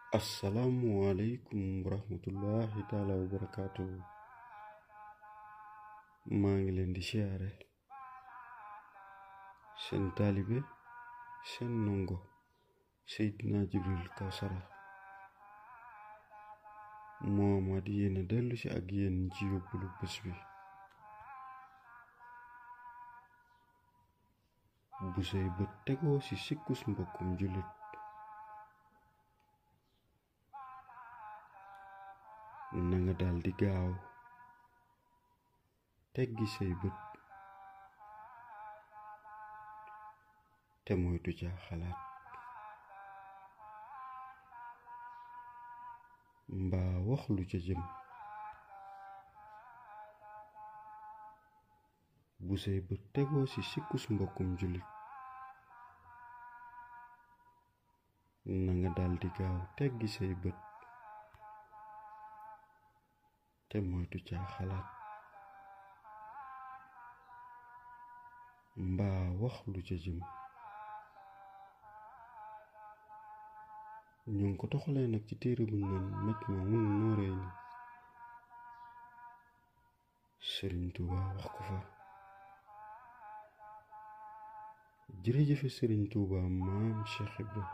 Assalamualaikum warahmatullahi taala wabarakatuh. maa ngi leen di siyaare seen taalibe seen ndongo Seydina Jibril Kawsara Muhammad yéena dellu si ak yéen ci yóbbalu bés bi. bu say bët tegoo ci sikkus mbokkum jullit na nga daldi gaaw teggi say bët te moytu ca xalaat mbaa wax lu ca jëm. bu say bët tegoo ci sikkus mbokkum jullit na nga daldi gaaw teggi say bët te moytu ca xalaat mbaa wax lu ca jëm. ñu ngi ko toxalee nag ci téere bu naan Majmahun Nurayni. Sëriñ Tuuba wax ko fa. jërëjëfe Sëriñ Tuuba maam Cheikh Ibra